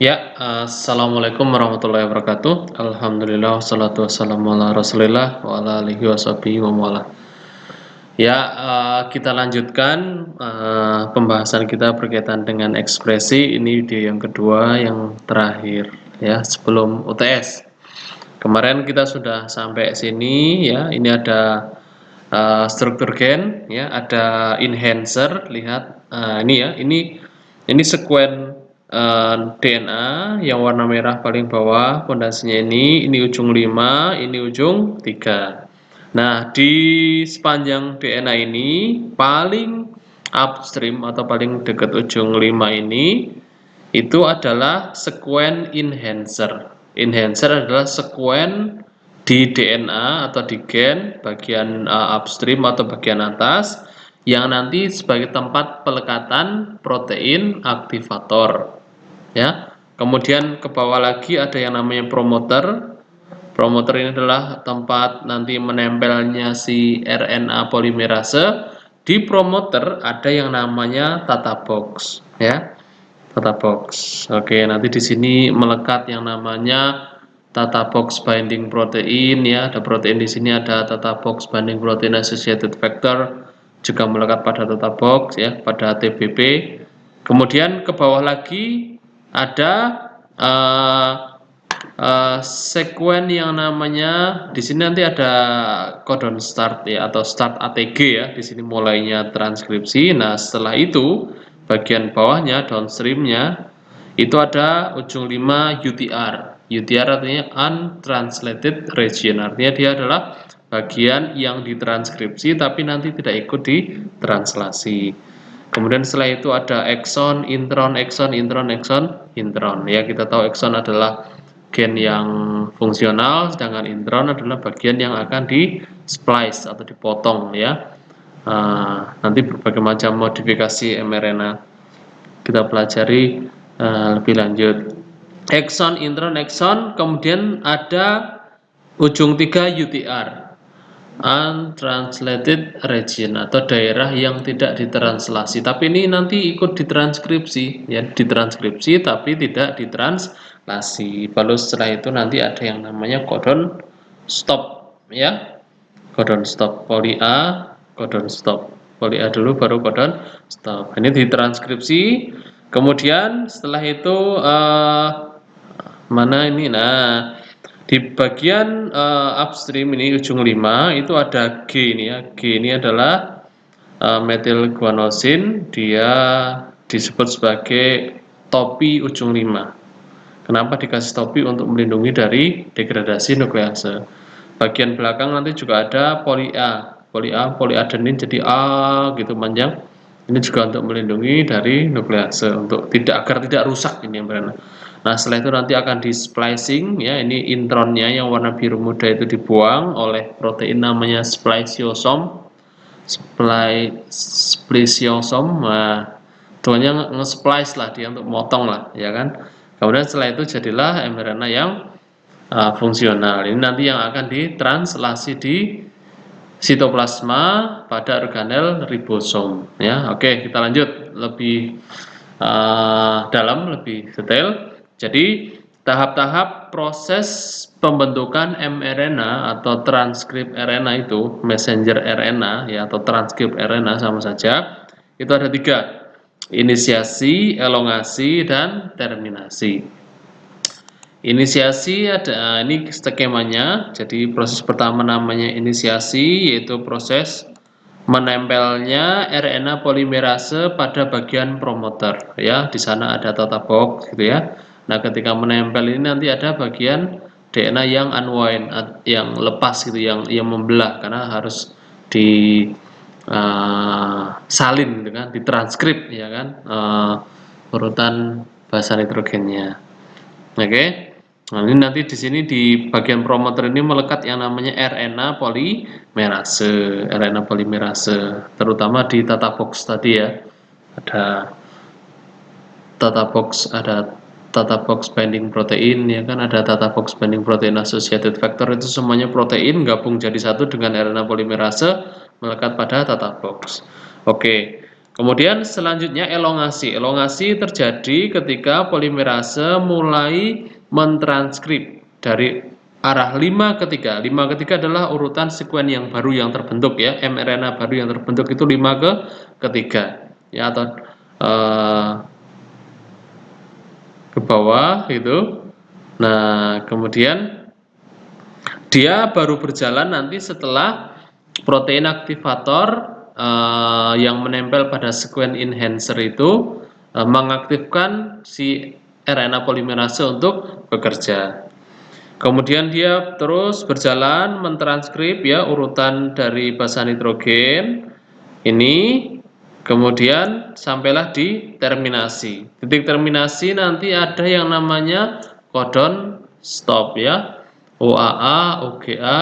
Ya, assalamualaikum warahmatullahi wabarakatuh. Alhamdulillah, wassalatu wassalamu ala rasulillah wa ala alihi wa sahbihi wa mawala. Ya, kita lanjutkan pembahasan kita berkaitan dengan ekspresi. Ini video yang kedua, yang terakhir ya, sebelum UTS. Kemarin kita sudah sampai sini ya. Ini ada struktur gen ya, ada enhancer. Lihat ini ya, ini sekuen DNA yang warna merah paling bawah, pondasinya ini ujung 5, ini ujung 3. Nah, di sepanjang DNA ini paling upstream atau paling dekat ujung 5 ini itu adalah sekuen enhancer. Enhancer adalah sekuen di DNA atau di gen bagian upstream atau bagian atas yang nanti sebagai tempat pelekatan protein aktivator ya. Kemudian ke bawah lagi ada yang namanya promoter. Promoter ini adalah tempat nanti menempelnya si RNA polimerase. Di promoter ada yang namanya Tata box ya. Tata box. Oke, nanti di sini melekat yang namanya Tata box binding protein ya. Ada protein di sini, ada Tata box binding protein associated factor juga melekat pada Tata box ya, pada TBP. Kemudian ke bawah lagi ada sekuen yang namanya di sini nanti ada codon start ya, atau start ATG ya. Di sini mulainya transkripsi. Nah, setelah itu bagian bawahnya downstreamnya itu ada ujung 5 UTR. UTR artinya untranslated region. Artinya dia adalah bagian yang ditranskripsi tapi nanti tidak ikut ditranslasi. Kemudian setelah itu ada exon, intron, exon, intron, exon, intron. Ya, kita tahu exon adalah gen yang fungsional, sedangkan intron adalah bagian yang akan di splice atau dipotong ya. Nanti berbagai macam modifikasi mRNA kita pelajari lebih lanjut. Exon, intron, exon, kemudian ada ujung 3 UTR, untranslated region atau daerah yang tidak ditranslasi. Tapi ini nanti ikut ditranskripsi ya, ditranskripsi tapi tidak ditranslasi. Lalu setelah itu nanti ada yang namanya codon stop ya. Codon stop, poli A, codon stop. Poli A dulu baru codon stop. Ini ditranskripsi. Kemudian setelah itu mana ini? Nah, di bagian upstream ini ujung 5 itu ada G ini ya. G ini adalah metil guanosin, dia disebut sebagai topi ujung 5. Kenapa dikasih topi? Untuk melindungi dari degradasi nuklease. Bagian belakang nanti juga ada poli A, poliadenin jadi A gitu panjang. Ini juga untuk melindungi dari nuklease, untuk agar tidak rusak ini yang benar. Nah, setelah itu nanti akan di splicing ya. Ini intronnya yang warna biru muda itu dibuang oleh protein namanya spliceosome. Spliceosome. Nah, tuanya nge-splice lah dia, untuk motong lah ya kan. Kemudian setelah itu jadilah mRNA yang fungsional. Ini nanti yang akan ditranslasi di sitoplasma pada organel ribosom ya. Oke, kita lanjut lebih dalam, lebih detail. Jadi tahap-tahap proses pembentukan mRNA atau transkrip RNA itu, messenger RNA ya, atau transkrip RNA sama saja. Itu ada 3, inisiasi, elongasi, dan terminasi. Inisiasi ada, ini skemanya. Jadi proses pertama namanya inisiasi, yaitu proses menempelnya RNA polimerase pada bagian promoter ya. Di sana ada Tata box gitu ya. Nah, ketika menempel ini nanti ada bagian DNA yang unwind, yang lepas gitu, yang membelah, karena harus di salin gitu kan, ditranskrip ya kan, urutan basa nitrogennya. Oke. Nah, ini nanti di sini di bagian promoter ini melekat yang namanya RNA polimerase, terutama di Tata box tadi ya. Ada Tata box binding protein ya kan, ada Tata box binding protein associated factor, itu semuanya protein gabung jadi satu dengan RNA polimerase melekat pada Tata box. Oke. Kemudian selanjutnya elongasi. Elongasi terjadi ketika polimerase mulai mentranskrip dari arah 5 ke 3. 5 ke 3 adalah urutan sekuen yang baru yang terbentuk ya. mRNA baru yang terbentuk itu 5 ke 3 ya, atau ke bawah gitu. Nah, kemudian dia baru berjalan nanti setelah protein aktivator yang menempel pada sekuen enhancer itu mengaktifkan si RNA polimerase untuk bekerja. Kemudian dia terus berjalan mentranskrip ya urutan dari basa nitrogen ini, kemudian sampailah di terminasi. Titik terminasi nanti ada yang namanya codon stop ya, OAA, OGA,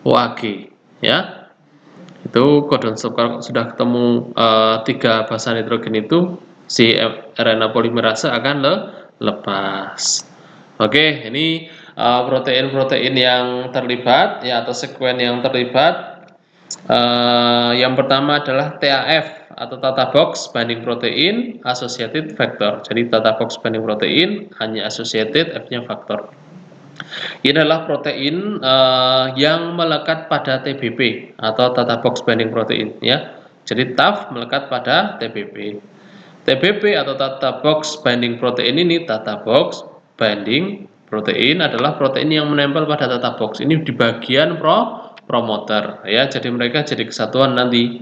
OAG ya. Itu codon stop. Kalau sudah ketemu tiga basa nitrogen itu, si RNA polimerase akan lepas. Oke, ini protein-protein yang terlibat ya, atau sekuen yang terlibat. Yang pertama adalah TAF atau Tata Box Binding Protein Associated Factor. Jadi Tata Box Binding Protein hanya associated, F-nya faktor. Ini adalah protein yang melekat pada TBP atau Tata Box Binding Protein ya. Jadi TAF melekat pada TBP. TBP atau Tata Box Binding Protein ini, Tata Box Binding Protein adalah protein yang menempel pada Tata Box. Ini di bagian promoter ya. Jadi mereka jadi kesatuan nanti.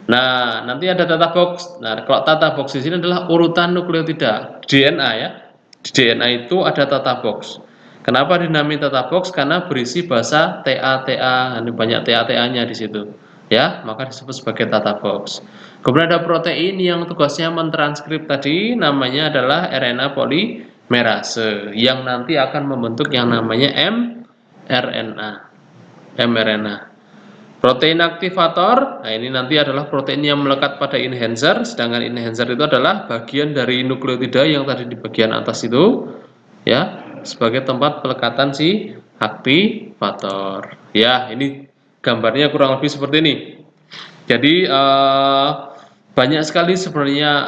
Nah, nanti ada Tata Box. Nah, kalau Tata Box di sini adalah urutan nukleotida DNA ya. Di DNA itu ada Tata Box. Kenapa dinamai Tata Box? Karena berisi basa TA, banyak TA-nya di situ. Ya, maka disebut sebagai Tata Box. Kemudian ada protein yang tugasnya mentranskrip tadi, namanya adalah RNA polimerase yang nanti akan membentuk yang namanya mRNA. Protein aktivator, nah ini nanti adalah protein yang melekat pada enhancer, sedangkan enhancer itu adalah bagian dari nukleotida yang tadi di bagian atas itu, ya, sebagai tempat pelekatan si aktivator. Ya, ini gambarnya kurang lebih seperti ini. Jadi banyak sekali sebenarnya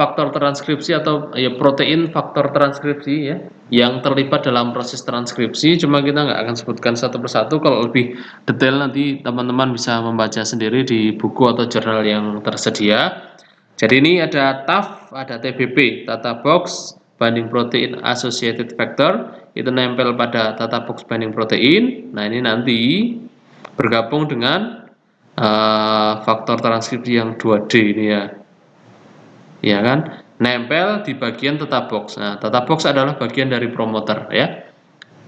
faktor transkripsi atau ya protein faktor transkripsi ya yang terlibat dalam proses transkripsi. Cuma kita nggak akan sebutkan satu persatu. Kalau lebih detail nanti teman-teman bisa membaca sendiri di buku atau jurnal yang tersedia. Jadi ini ada TAF, ada TBP, Tata Box Binding Protein Associated Factor, itu nempel pada Tata Box Binding Protein. Nah ini nanti bergabung dengan faktor transkripsi yang 2D ini ya kan, nempel di bagian Tata Box. Nah, Tata Box adalah bagian dari promoter ya,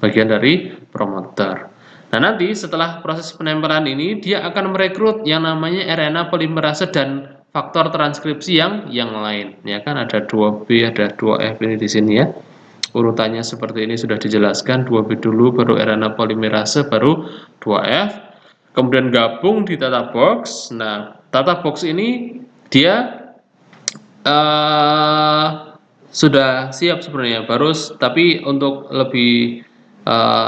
bagian dari promoter. Nah, nanti setelah proses penempelan ini dia akan merekrut yang namanya RNA polimerase dan faktor transkripsi yang lain ya kan, ada 2B, ada 2F ini di sini ya. Urutannya seperti ini sudah dijelaskan, 2B dulu baru RNA polimerase baru 2F. Kemudian gabung di Tata Box. Nah, Tata Box ini dia sudah siap sebenarnya, baru tapi untuk lebih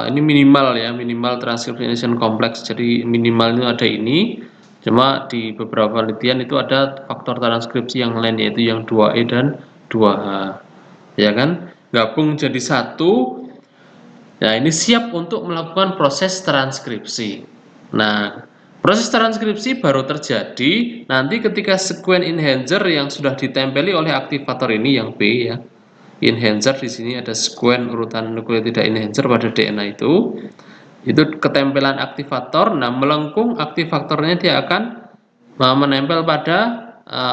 ini minimal ya, minimal transcription kompleks. Jadi minimal itu ada ini. Cuma di beberapa penelitian itu ada faktor transkripsi yang lain, yaitu yang 2E dan 2H. Ya kan? Gabung jadi satu. Nah, ini siap untuk melakukan proses transkripsi. Nah, proses transkripsi baru terjadi nanti ketika sekuen enhancer yang sudah ditempeli oleh aktivator ini yang B ya. Enhancer di sini ada sekuen urutan nukleotida enhancer pada DNA itu. Itu ketempelan aktivator. Nah, melengkung aktivatornya dia akan menempel pada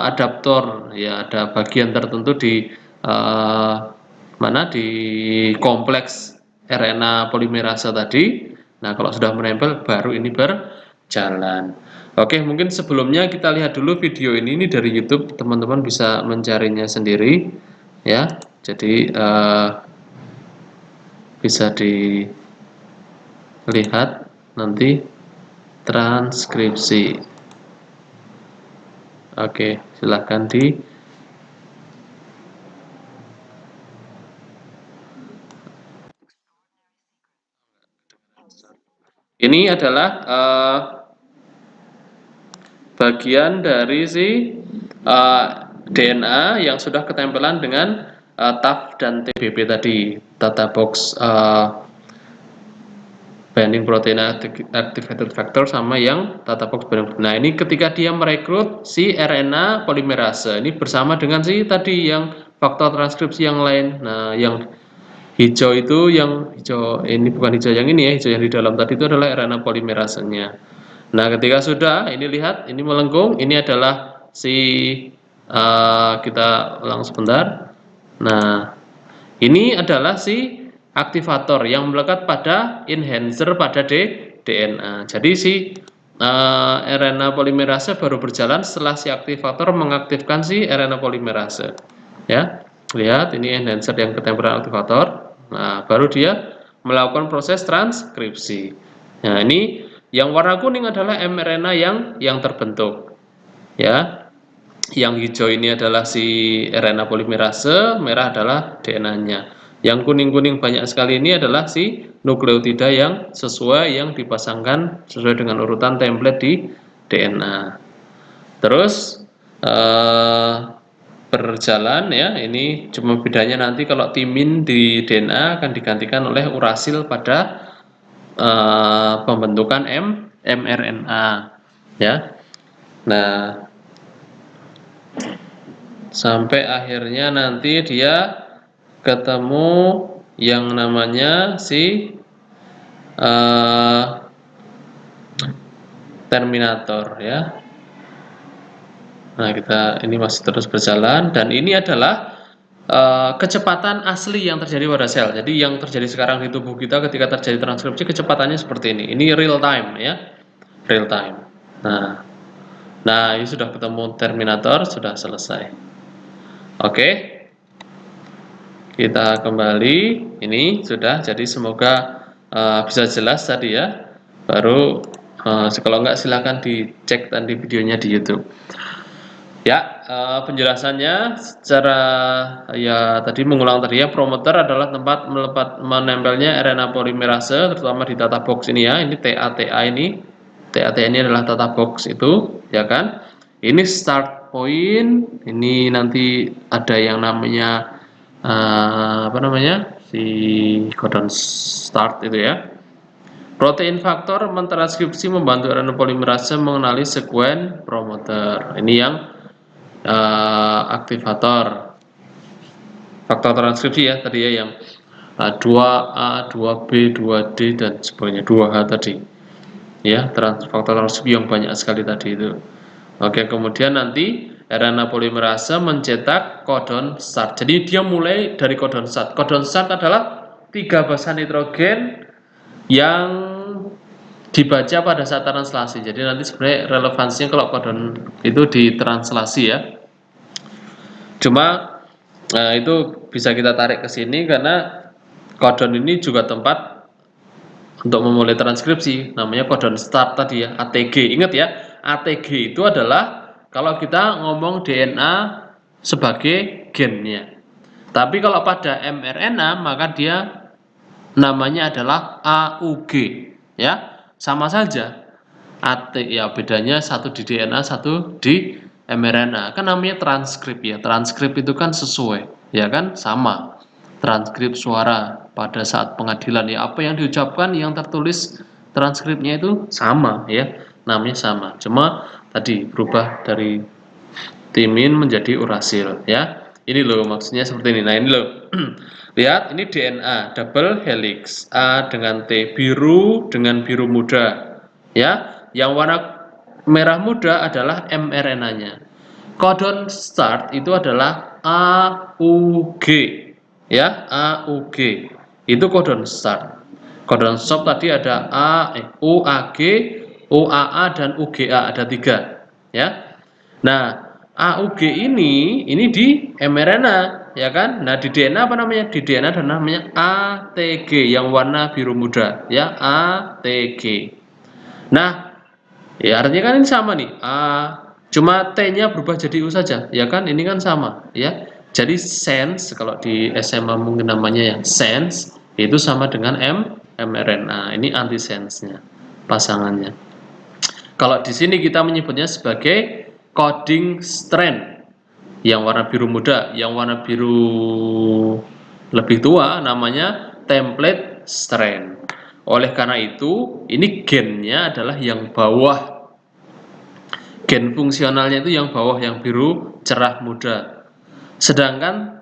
adaptor ya, ada bagian tertentu di mana di kompleks RNA polimerase tadi. Nah, kalau sudah menempel baru ini berjalan. Oke, mungkin sebelumnya kita lihat dulu video ini dari YouTube, teman-teman bisa mencarinya sendiri ya. Jadi bisa dilihat nanti transkripsi. Oke, silahkan di ini adalah bagian dari si DNA yang sudah ketempelan dengan TAF dan TBP tadi, data box binding protein activated factor sama yang data box binding. Nah, ini ketika dia merekrut si RNA polimerase ini bersama dengan si tadi yang faktor transkripsi yang lain. Nah, yang hijau itu, yang hijau ini bukan hijau yang ini ya, hijau yang di dalam tadi itu adalah RNA polimerasenya. Nah, ketika sudah ini lihat ini melengkung, ini adalah si kita ulang sebentar. Nah, ini adalah si aktivator yang melekat pada enhancer pada DNA. Jadi si RNA polimerase baru berjalan setelah si aktivator mengaktifkan si RNA polimerase. Ya, lihat ini enhancer yang ketempelan aktivator. Nah, baru dia melakukan proses transkripsi. Nah, ini yang warna kuning adalah mRNA yang terbentuk. Ya. Yang hijau ini adalah si RNA polimerase, merah adalah DNA-nya. Yang kuning-kuning banyak sekali ini adalah si nukleotida yang sesuai yang dipasangkan sesuai dengan urutan template di DNA. Terus berjalan ya, ini cuma bedanya nanti kalau timin di DNA akan digantikan oleh urasil pada pembentukan mRNA ya. Nah, sampai akhirnya nanti dia ketemu yang namanya si terminator ya. Nah, kita ini masih terus berjalan dan ini adalah kecepatan asli yang terjadi pada sel. Jadi yang terjadi sekarang di tubuh kita ketika terjadi transkripsi kecepatannya seperti ini. Ini real time ya, real time. Nah ini sudah ketemu terminator, sudah selesai. Oke, kita kembali. Ini sudah. Jadi semoga bisa jelas tadi ya. Baru kalau enggak silahkan dicek tadi videonya di YouTube. Ya, penjelasannya secara ya tadi mengulang tadi ya, promoter adalah tempat menempelnya RNA polimerase terutama di data box ini ya. Ini TATA ini. TATA ini adalah data box itu, ya kan? Ini start point, ini nanti ada yang namanya apa namanya? Si codon start itu ya. Protein faktor mentranskripsi membantu RNA polimerase mengenali sekuen promoter. Ini yang aktivator faktor transkripsi ya tadi ya, yang 2A, 2B, 2D dan sebagainya, 2H tadi ya, faktor transkripsi yang banyak sekali tadi itu. Oke, kemudian nanti RNA polimerase mencetak codon start. Jadi dia mulai dari codon start. Codon start adalah 3 basa nitrogen yang dibaca pada saat translasi. Jadi nanti sebenarnya relevansinya kalau codon itu ditranslasi ya. Cuma itu bisa kita tarik ke sini karena codon ini juga tempat untuk memulai transkripsi, namanya codon start tadi ya, ATG. Ingat ya, ATG itu adalah kalau kita ngomong DNA sebagai gennya. Tapi kalau pada mRNA maka dia namanya adalah AUG ya. Sama saja. Ya bedanya satu di DNA, satu di mRNA. Kan namanya transkrip ya. Transkrip itu kan sesuai, ya kan? Sama. Transkrip suara pada saat pengadilan ya, apa yang diucapkan yang tertulis transkripnya itu sama ya, namanya sama, cuma tadi berubah dari timin menjadi urasil ya. Ini loh maksudnya seperti ini. Nah ini loh lihat ini DNA double helix A dengan T, biru dengan biru muda ya, yang warna merah muda adalah mRNA-nya. Codon start itu adalah AUG ya, AUG itu codon start. Codon stop tadi ada UAG, UAA dan UGA, ada 3 ya. Nah AUG ini di mRNA ya kan. Nah di DNA apa namanya? Di DNA ada namanya ATG yang warna biru muda ya, ATG. Nah ya artinya kan ini sama nih, cuma T-nya berubah jadi U saja, ya kan? Ini kan sama, ya. Jadi sense kalau di SMA mungkin namanya yang sense itu sama dengan mRNA. Ini antisense-nya pasangannya. Kalau di sini kita menyebutnya sebagai coding strand. Yang warna biru muda, yang warna biru lebih tua namanya template strand. Oleh karena itu, ini gennya adalah yang bawah. Gen fungsionalnya itu yang bawah, yang biru cerah muda. Sedangkan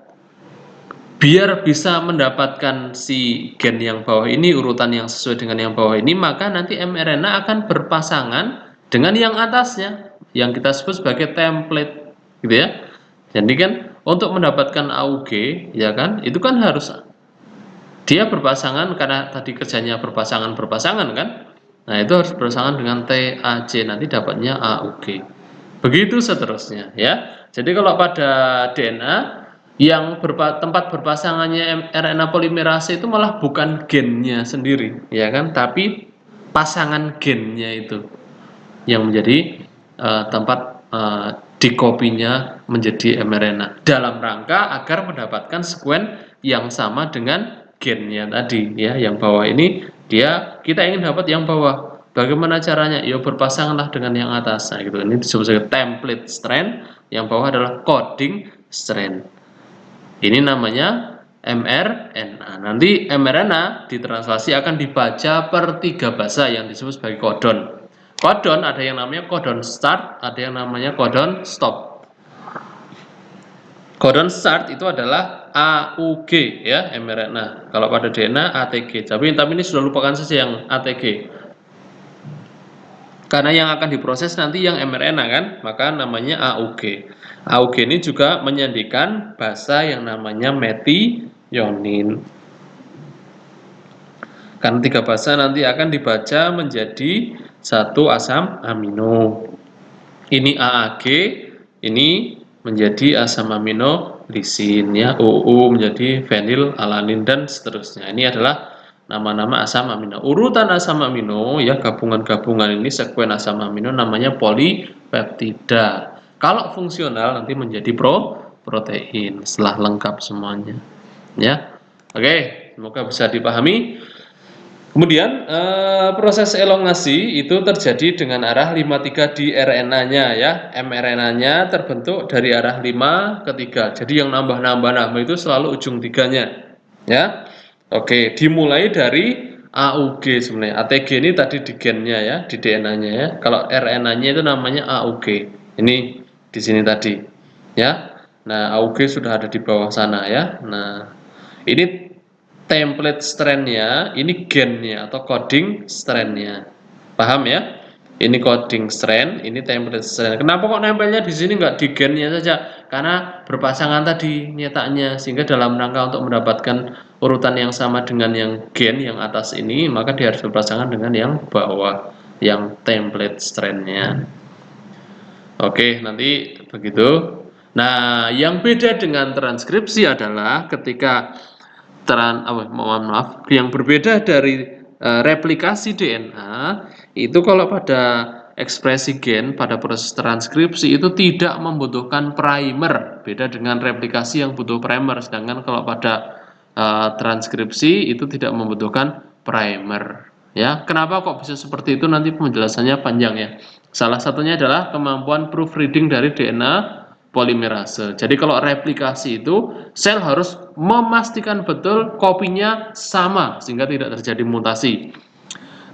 biar bisa mendapatkan si gen yang bawah ini, urutan yang sesuai dengan yang bawah ini, maka nanti mRNA akan berpasangan dengan yang atasnya, yang kita sebut sebagai template, gitu ya. Jadi kan untuk mendapatkan AUG, ya kan, itu kan harus dia berpasangan karena tadi kerjanya berpasangan kan. Nah, itu harus berpasangan dengan TAC, nanti dapatnya AUG. Begitu seterusnya ya. Jadi kalau pada DNA yang tempat berpasangannya RNA polimerase itu malah bukan gennya sendiri, ya kan, tapi pasangan gennya itu yang menjadi tempat dikopinya menjadi mRNA dalam rangka agar mendapatkan sekuen yang sama dengan gennya tadi ya. Yang bawah ini kita ingin dapat yang bawah. Bagaimana caranya? Ya berpasanganlah dengan yang atas. Nah, gitu. Ini disebut sebagai template strand, yang bawah adalah coding strand. Ini namanya mRNA. Nanti mRNA ditranslasi akan dibaca per 3 bahasa yang disebut sebagai kodon. Kodon ada yang namanya kodon start, ada yang namanya kodon stop. Kodon start itu adalah AUG ya, mRNA. Kalau pada DNA ATG. Tapi ini sudah lupakan saja yang ATG. Karena yang akan diproses nanti yang mRNA kan, maka namanya AUG. AUG ini juga menyandikan basa yang namanya metionin. Karena 3 basa nanti akan dibaca menjadi satu asam amino. Ini AAG, ini menjadi asam amino lisin ya, UU menjadi fenil alanin dan seterusnya. Ini adalah nama-nama asam amino. Urutan asam amino ya, gabungan-gabungan ini sekuen asam amino namanya polipeptida. Kalau fungsional nanti menjadi protein setelah lengkap semuanya. Ya. Oke, semoga bisa dipahami. Kemudian proses elongasi itu terjadi dengan arah 53 di RNA-nya ya. mRNA-nya terbentuk dari arah 5 ke 3. Jadi yang nambah itu selalu ujung 3-nya. Ya. Oke, dimulai dari AUG sebenarnya. ATG ini tadi di gennya ya, di DNA-nya ya. Kalau RNA-nya itu namanya AUG. Ini di sini tadi. Ya. Nah, AUG sudah ada di bawah sana ya. Nah, ini template strand-nya, ini gennya atau coding strand-nya. Paham ya? Ini coding strand, ini template strand. Kenapa kok nempelnya di sini nggak di gennya saja? Karena berpasangan tadi nyetaknya, sehingga dalam rangka untuk mendapatkan urutan yang sama dengan yang gen yang atas ini, maka dia harus berpasangan dengan yang bawah, yang template strand-nya. Oke, nanti begitu. Nah, yang beda dengan transkripsi adalah ketika yang berbeda dari replikasi DNA itu kalau pada ekspresi gen pada proses transkripsi itu tidak membutuhkan primer, beda dengan replikasi yang butuh primer. Sedangkan kalau pada transkripsi itu tidak membutuhkan primer. Ya, kenapa kok bisa seperti itu? Nanti penjelasannya panjang ya. Salah satunya adalah kemampuan proofreading dari DNA polimerase. Jadi kalau replikasi itu sel harus memastikan betul kopinya sama sehingga tidak terjadi mutasi.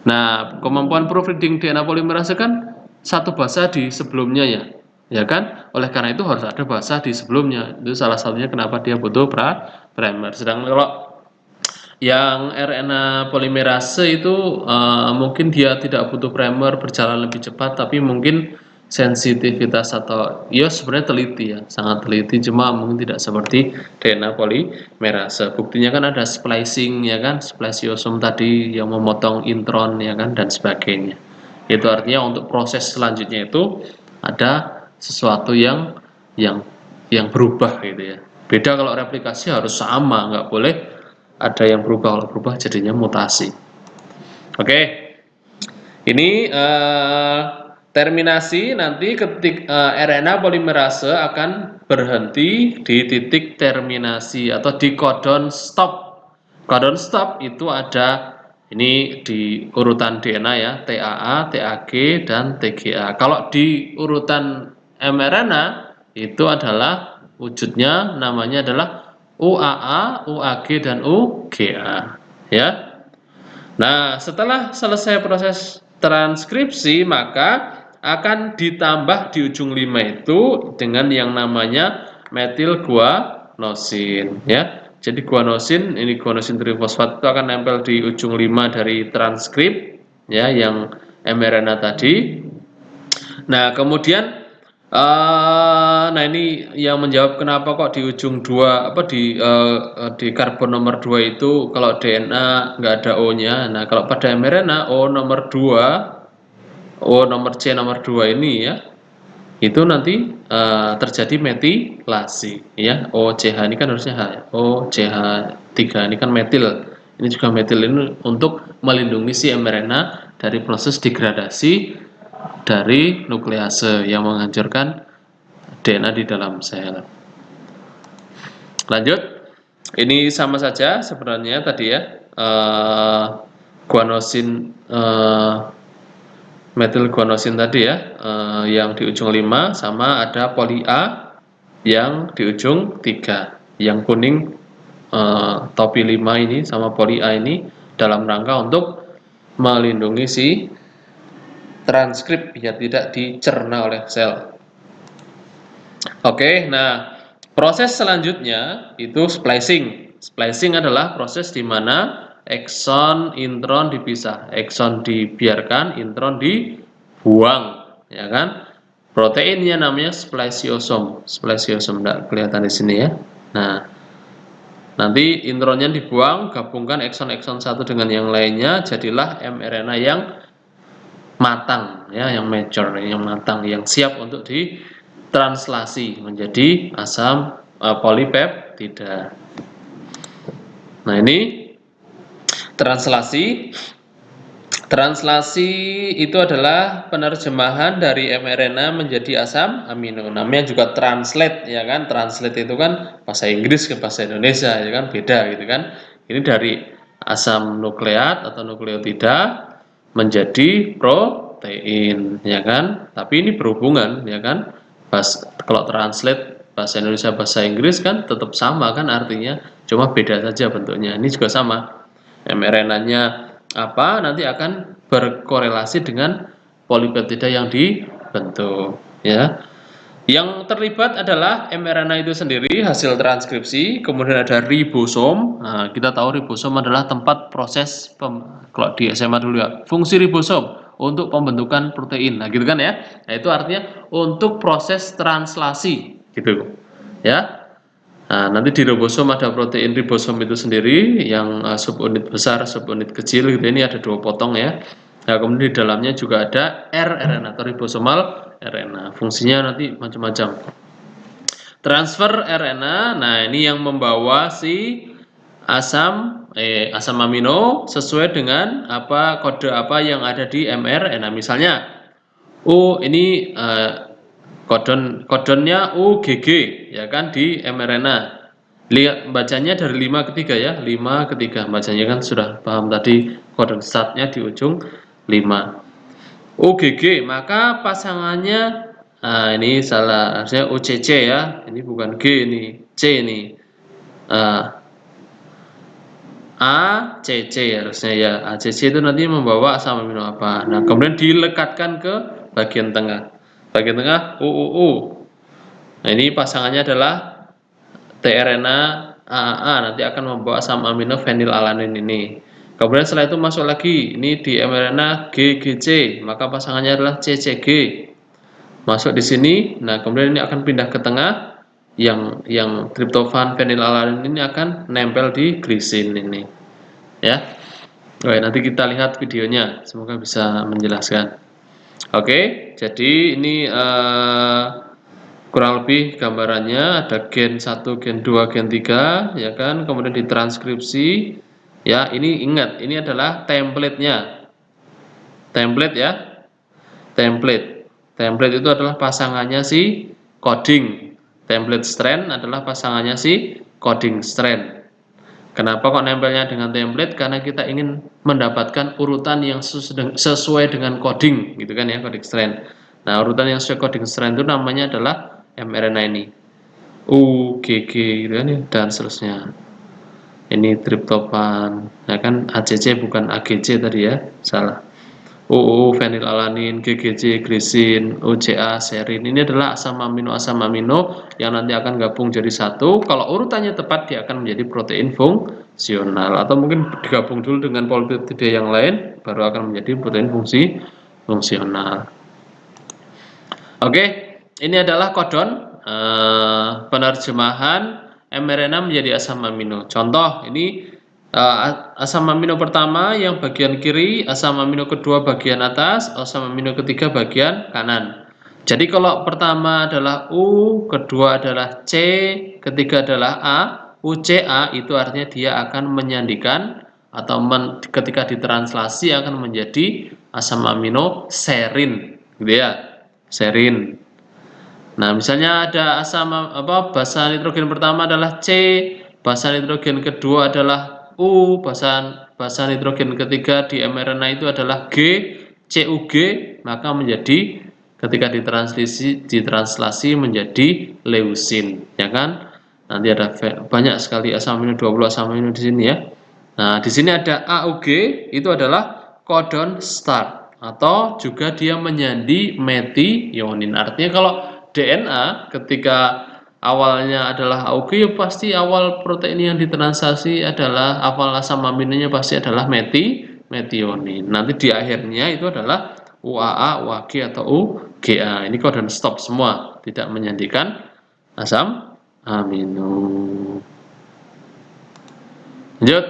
Nah, kemampuan proofreading DNA polimerase kan satu basa di sebelumnya ya kan? Oleh karena itu harus ada basa di sebelumnya. Itu salah satunya kenapa dia butuh primer. Sedangkan kalau yang RNA polimerase itu mungkin dia tidak butuh primer, berjalan lebih cepat, tapi mungkin sensitivitas atau ya sebenarnya teliti ya, sangat teliti, cuma mungkin tidak seperti DNA polimerase. Buktinya kan ada splicing ya kan, spliceosome tadi yang memotong intron ya kan dan sebagainya. Itu artinya untuk proses selanjutnya itu ada sesuatu yang berubah gitu ya. Beda kalau replikasi harus sama, nggak boleh ada yang berubah. Kalau berubah jadinya mutasi. Oke, ini terminasi nanti ketika RNA polimerase akan berhenti di titik terminasi atau di codon stop. Codon stop itu ada Ini di urutan DNA ya, TAA, TAG, dan TGA. Kalau di urutan mRNA itu adalah wujudnya namanya adalah UAA, UAG, dan UGA. Ya. Nah, setelah selesai proses transkripsi, maka akan ditambah di ujung 5 itu dengan yang namanya metil guanosin ya. Jadi guanosin, ini guanosin trifosfat itu akan nempel di ujung 5 dari transkrip ya yang mRNA tadi. Nah, kemudian nah ini yang menjawab kenapa kok di ujung 2 apa di karbon nomor 2 itu kalau DNA nggak ada O-nya. Nah, kalau pada mRNA O nomor 2, O nomor C nomor 2 ini ya, itu nanti terjadi metilasi ya. OCH ini kan harusnya H ya. OCH3 ini kan metil. Ini juga metil ini untuk melindungi si mRNA dari proses degradasi dari nuklease yang menghancurkan DNA di dalam sel. Lanjut, ini sama saja sebenarnya tadi ya, guanosin, metil guanosin tadi ya, yang di ujung 5 sama ada poli A yang di ujung 3. Yang kuning topi 5 ini sama poli A ini dalam rangka untuk melindungi si transkrip biar tidak dicerna oleh sel. Oke, nah proses selanjutnya itu splicing. Splicing adalah proses di mana ekson intron dipisah, ekson dibiarkan, intron dibuang, ya kan? Proteinnya namanya spliceosome. Spliceosome tidak kelihatan di sini ya. Nah, nanti intronnya dibuang, gabungkan ekson-ekson satu dengan yang lainnya, jadilah mRNA yang matang ya, yang mature, yang matang, yang siap untuk ditranslasi menjadi asam polipeptida. Nah, ini translasi. Translasi itu adalah penerjemahan dari mRNA menjadi asam amino. Namanya juga translate ya kan. Translate itu kan bahasa Inggris ke bahasa Indonesia ya kan, beda gitu kan. Ini dari asam nukleat atau nukleotida menjadi protein ya kan. Tapi ini berhubungan ya kan. Kalau translate bahasa Indonesia bahasa Inggris kan tetap sama kan artinya, cuma beda saja bentuknya. Ini juga sama. mRNA-nya apa nanti akan berkorelasi dengan polipeptida yang dibentuk ya. Yang terlibat adalah mRNA itu sendiri hasil transkripsi, kemudian ada ribosom. Nah, kita tahu ribosom adalah tempat proses kalau di SMA dulu ya, fungsi ribosom untuk pembentukan protein. Nah, gitu kan ya. Nah, itu artinya untuk proses translasi gitu. Ya. Nah, nanti di ribosom ada protein ribosom itu sendiri yang subunit besar, subunit kecil gitu. Ini ada 2 potong ya. Nah, kemudian di dalamnya juga ada rRNA atau ribosomal RNA. Fungsinya nanti macam-macam. Transfer RNA, nah ini yang membawa si asam amino sesuai dengan kode apa yang ada di mRNA. Misalnya, ini kodonnya UGG ya kan di mRNA. Lihat bacanya dari 5 ke 3 ya, 5 ke 3. Bacanya kan sudah paham tadi, kode startnya di ujung 5. UGG, maka pasangannya ini salah, harusnya UCC ya. Ini bukan G, ini C ini. ACC harusnya ya. ACC itu nanti membawa asam amino apa. Nah, kemudian dilekatkan ke bagian tengah. Bagian tengah UUU. Nah, ini pasangannya adalah tRNA AAA, nanti akan membawa asam amino fenilalanin ini. Kemudian setelah itu masuk lagi, ini di mRNA GGC, maka pasangannya adalah CCG. Masuk di sini, nah kemudian ini akan pindah ke tengah, yang triptofan fenilalanin ini akan nempel di glisin ini. Ya. Oke, nanti kita lihat videonya, semoga bisa menjelaskan. Oke, jadi ini kurang lebih gambarannya ada gen 1, gen 2, gen 3 ya kan, kemudian ditranskripsi ya. Ini ingat, ini adalah template-nya. Template ya. Template itu adalah pasangannya si coding. Template strand adalah pasangannya si coding strand. Kenapa kok nempelnya dengan template? Karena kita ingin mendapatkan urutan yang sesuai dengan coding, gitu kan ya, coding strand. Nah, urutan yang sesuai coding strand itu namanya adalah mRNA ini. UGG gitu kan ya, dan seterusnya. Ini triptofan. Nah, kan ACC bukan AGC tadi ya, salah. UU fenilalanin, GGC, glisin, UCA, serin. Ini adalah asam amino yang nanti akan gabung jadi satu. Kalau urutannya tepat, dia akan menjadi protein fungsional. Atau mungkin digabung dulu dengan polipeptida yang lain, baru akan menjadi protein fungsional. Oke, ini adalah kodon penerjemahan mRNA menjadi asam amino. Contoh, ini asam amino pertama yang bagian kiri, asam amino kedua bagian atas, asam amino ketiga bagian kanan. Jadi kalau pertama adalah U, kedua adalah C, ketiga adalah A, UCA itu artinya dia akan menyandikan atau ketika ditranslasi akan menjadi asam amino serin, gitu ya, serin. Nah, misalnya ada asam basa nitrogen pertama adalah C, basa nitrogen kedua adalah U, basa nitrogen ketiga di mRNA itu adalah G, CUG, maka menjadi ketika ditranslasi menjadi leusin, ya kan? Nanti ada banyak sekali asam amino, 20 asam amino di sini ya. Nah, di sini ada AUG, itu adalah codon start atau juga dia menyandi metionin. Artinya kalau DNA ketika awalnya adalah AUG, ya pasti awal protein yang ditranslasi adalah awal asam aminonya pasti adalah metionin. Nanti di akhirnya itu adalah UAA, UAG atau UGA. Ini codon stop semua, tidak menyandikan asam amino. Lanjut.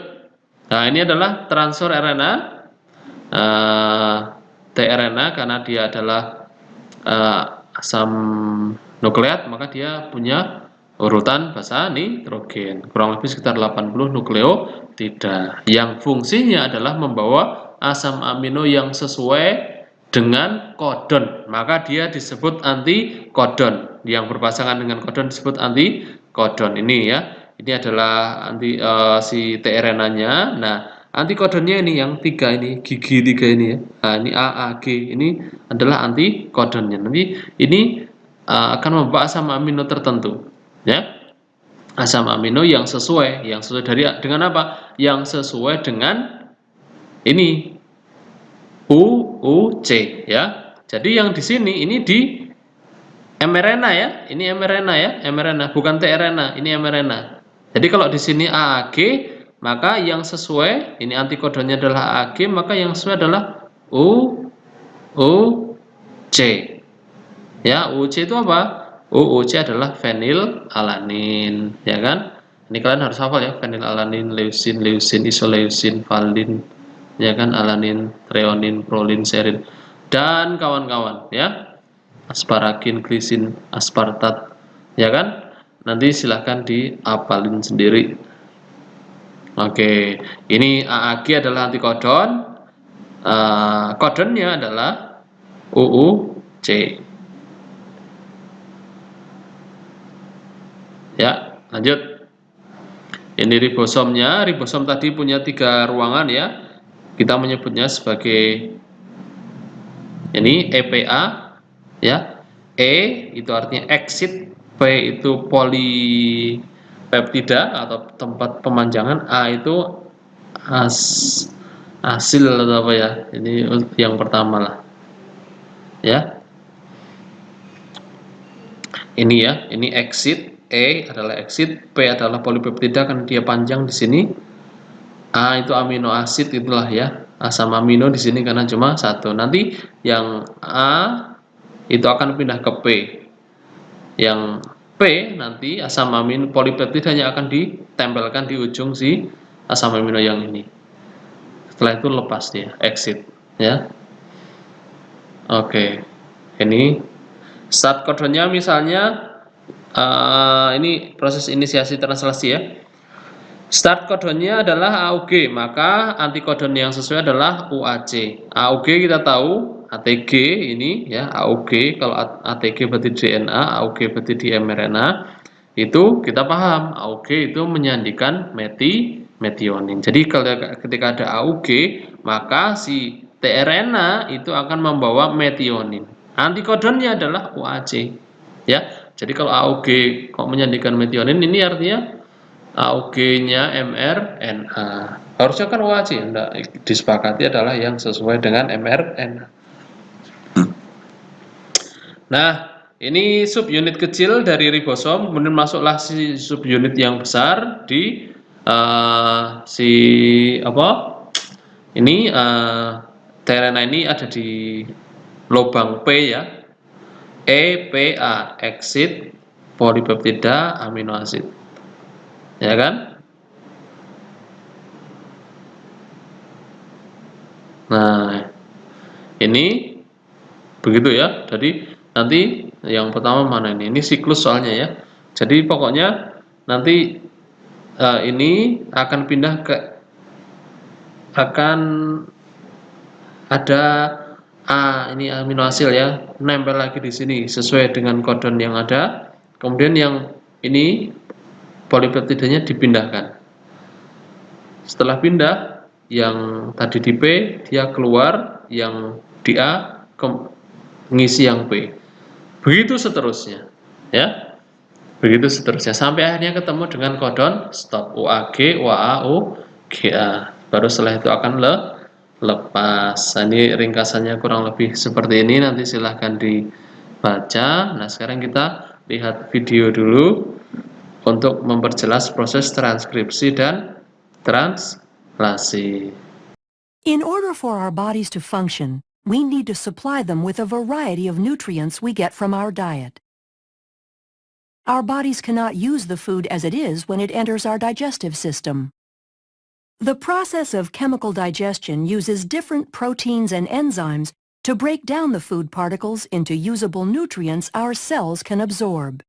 Nah, ini adalah transfer RNA tRNA karena dia adalah asam nukleat, maka dia punya urutan basa nitrogen kurang lebih sekitar 80 nukleotida yang fungsinya adalah membawa asam amino yang sesuai dengan kodon, maka dia disebut antikodon. Yang berpasangan dengan kodon disebut antikodon. Ini ya, ini adalah si tRNA-nya. Nah, antikodonnya ini yang tiga ini, gigi tiga ini ya. Nah, ini A, A, G ini adalah antikodonnya. Nanti ini akan membawa asam amino tertentu, ya. Asam amino yang sesuai dengan apa? Yang sesuai dengan ini UUC ya. Jadi yang di sini ini di mRNA ya. Ini mRNA ya, mRNA bukan tRNA, ini mRNA. Jadi kalau di sini AAG, maka yang sesuai ini antikodonnya adalah AAG, maka yang sesuai adalah UUC. Ya, UUC itu apa? UUC adalah fenilalanin, ya kan? Ini kalian harus hafal ya, fenilalanin, leusin, isoleusin, valin, ya kan, alanin, treonin, prolin, serin, dan kawan-kawan ya, asparagin, glisin, aspartat, ya kan. Nanti silahkan diapalin sendiri. Oke, ini AAG adalah antikodon, kodonnya adalah UUC. Ya, lanjut. Ini ribosomnya. Ribosom tadi punya 3 ruangan ya. Kita menyebutnya sebagai ini EPA ya. E itu artinya exit, P itu polipeptida atau tempat pemanjangan, A itu hasil atau apa ya. Ini yang pertama lah. Ya. Ini ya, ini exit, E adalah exit, P adalah polipeptida kan dia panjang di sini. A itu amino asid itulah ya, asam amino di sini karena cuma satu. Nanti yang A itu akan pindah ke P. Yang P nanti asam amino polipeptidanya akan ditempelkan di ujung si asam amino yang ini. Setelah itu lepas dia, exit ya. Oke. Ini start kodonnya misalnya ini proses inisiasi translasi ya. Start kodonnya adalah AUG, maka antikodon yang sesuai adalah UAC. AUG kita tahu, ATG ini ya, AUG kalau ATG berarti DNA, AUG berarti di mRNA. Itu kita paham, AUG itu menyandikan metionin. Jadi ketika ada AUG, maka si tRNA itu akan membawa metionin. Antikodonnya adalah OAC. Ya. Jadi kalau AUG kok menyandingkan metionin, ini artinya AUG-nya mRNA. Harusnya kan OAC, enggak, disepakati adalah yang sesuai dengan mRNA. Nah, ini subunit kecil dari ribosom, kemudian masuklah si subunit yang besar di si apa? Ini tRNA ini ada di lubang P ya. EPA, exit polipeptida amino acid. Ya kan? Nah, ini begitu ya. Jadi nanti yang pertama mana ini? Ini siklus soalnya ya. Jadi pokoknya nanti ini akan pindah ke akan ada ini amino asid ya, nempel lagi di sini sesuai dengan kodon yang ada. Kemudian yang ini polipeptidanya dipindahkan. Setelah pindah, yang tadi di P dia keluar, yang di A ngisi yang P. Begitu seterusnya, ya. Begitu seterusnya sampai akhirnya ketemu dengan kodon stop UAG, UAA, UGA. Baru setelah itu akan lepas. Nah, ini ringkasannya kurang lebih seperti ini, nanti silahkan dibaca. Nah, sekarang kita lihat video dulu untuk memperjelas proses transkripsi dan translasi. In order for our bodies to function, we need to supply them with a variety of nutrients we get from our diet. Our bodies cannot use the food as it is when it enters our digestive system. The process of chemical digestion uses different proteins and enzymes to break down the food particles into usable nutrients our cells can absorb.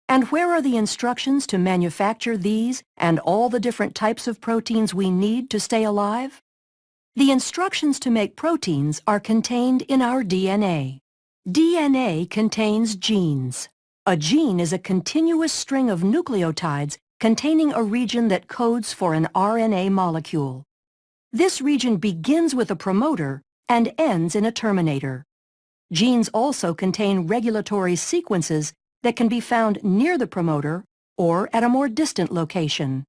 And where are the instructions to manufacture these and all the different types of proteins we need to stay alive? The instructions to make proteins are contained in our DNA. DNA contains genes. A gene is a continuous string of nucleotides containing a region that codes for an RNA molecule. This region begins with a promoter and ends in a terminator. Genes also contain regulatory sequences that can be found near the promoter or at a more distant location.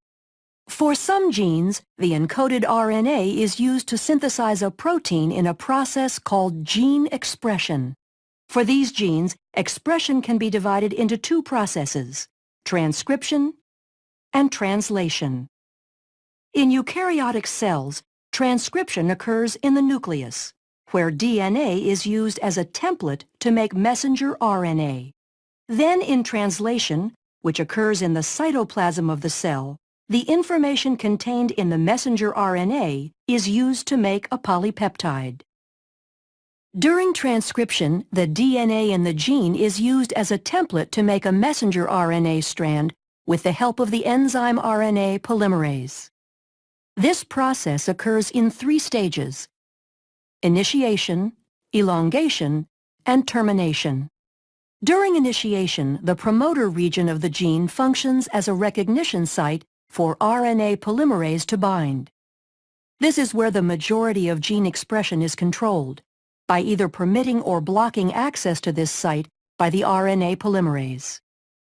For some genes, the encoded RNA is used to synthesize a protein in a process called gene expression. For these genes, expression can be divided into two processes, transcription and translation. In eukaryotic cells, transcription occurs in the nucleus, where DNA is used as a template to make messenger RNA. Then in translation, which occurs in the cytoplasm of the cell, the information contained in the messenger RNA is used to make a polypeptide. During transcription, the DNA in the gene is used as a template to make a messenger RNA strand with the help of the enzyme RNA polymerase. This process occurs in three stages: initiation, elongation, and termination. During initiation, the promoter region of the gene functions as a recognition site for RNA polymerase to bind. This is where the majority of gene expression is controlled, by either permitting or blocking access to this site by the RNA polymerase.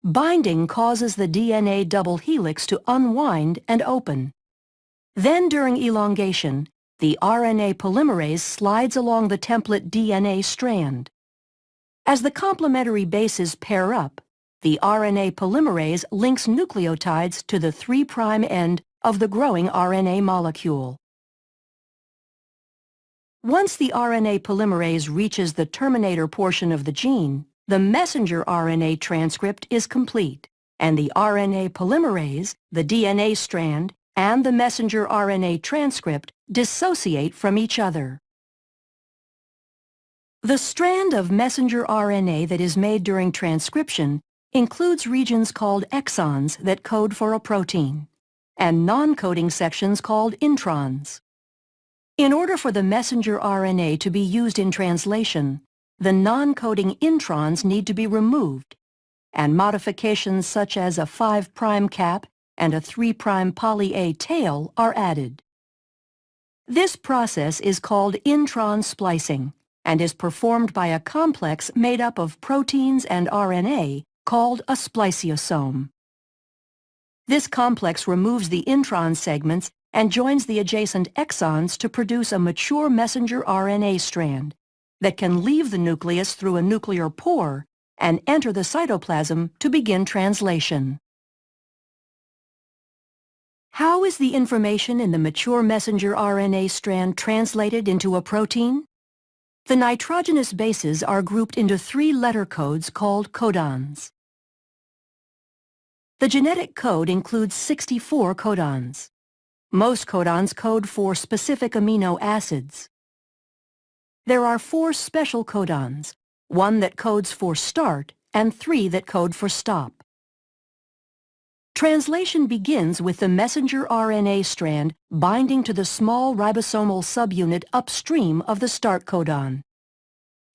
Binding causes the DNA double helix to unwind and open. Then during elongation, the RNA polymerase slides along the template DNA strand. As the complementary bases pair up, the RNA polymerase links nucleotides to the 3' end of the growing RNA molecule. Once the RNA polymerase reaches the terminator portion of the gene, the messenger RNA transcript is complete, and the RNA polymerase, the DNA strand, and the messenger RNA transcript dissociate from each other. The strand of messenger RNA that is made during transcription includes regions called exons that code for a protein, and non-coding sections called introns. In order for the messenger RNA to be used in translation, the non-coding introns need to be removed, and modifications such as a 5' cap and a 3' poly-A tail are added. This process is called intron splicing and is performed by a complex made up of proteins and RNA called a spliceosome. This complex removes the intron segments and joins the adjacent exons to produce a mature messenger RNA strand that can leave the nucleus through a nuclear pore and enter the cytoplasm to begin translation. How is the information in the mature messenger RNA strand translated into a protein? The nitrogenous bases are grouped into 3 letter codes called codons. The genetic code includes 64 codons. Most codons code for specific amino acids. There are 4 special codons, 1 that codes for start and 3 that code for stop. Translation begins with the messenger RNA strand binding to the small ribosomal subunit upstream of the start codon.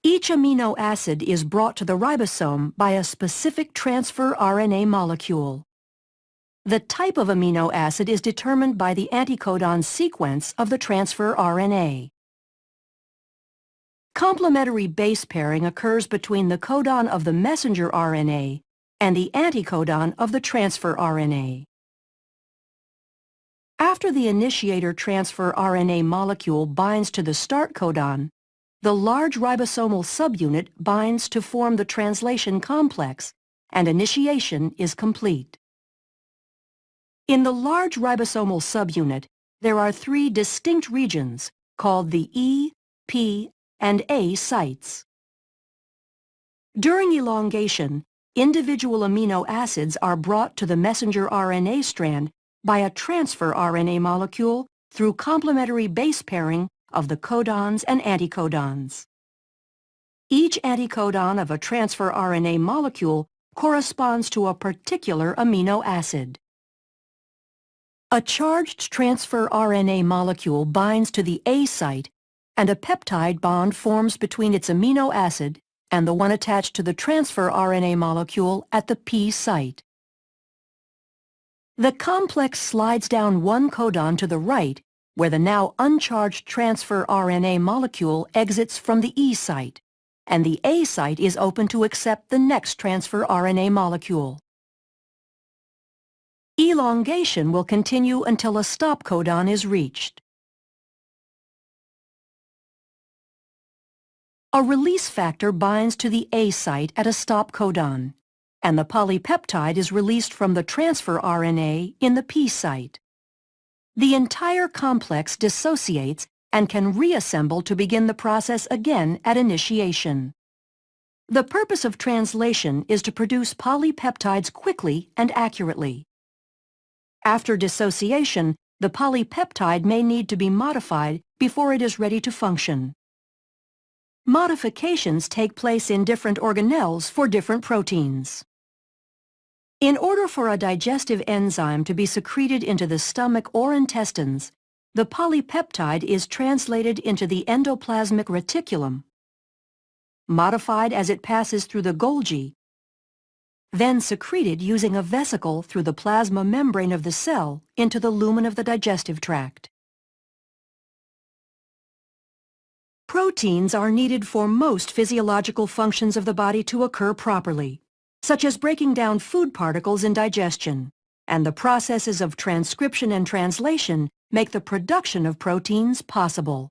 Each amino acid is brought to the ribosome by a specific transfer RNA molecule. The type of amino acid is determined by the anticodon sequence of the transfer RNA. Complementary base pairing occurs between the codon of the messenger RNA and the anticodon of the transfer RNA. After the initiator transfer RNA molecule binds to the start codon, the large ribosomal subunit binds to form the translation complex, and initiation is complete. In the large ribosomal subunit, there are 3 distinct regions called the E, P, and A sites. During elongation, individual amino acids are brought to the messenger RNA strand by a transfer RNA molecule through complementary base pairing of the codons and anticodons. Each anticodon of a transfer RNA molecule corresponds to a particular amino acid. A charged transfer RNA molecule binds to the A site, and a peptide bond forms between its amino acid and the one attached to the transfer RNA molecule at the P site. The complex slides down 1 codon to the right, where the now uncharged transfer RNA molecule exits from the E site, and the A site is open to accept the next transfer RNA molecule. Elongation will continue until a stop codon is reached. A release factor binds to the A site at a stop codon, and the polypeptide is released from the transfer RNA in the P site. The entire complex dissociates and can reassemble to begin the process again at initiation. The purpose of translation is to produce polypeptides quickly and accurately. After dissociation, the polypeptide may need to be modified before it is ready to function. Modifications take place in different organelles for different proteins. In order for a digestive enzyme to be secreted into the stomach or intestines, the polypeptide is translated into the endoplasmic reticulum, modified as it passes through the Golgi, then secreted using a vesicle through the plasma membrane of the cell into the lumen of the digestive tract. Proteins are needed for most physiological functions of the body to occur properly, such as breaking down food particles in digestion, and the processes of transcription and translation make the production of proteins possible.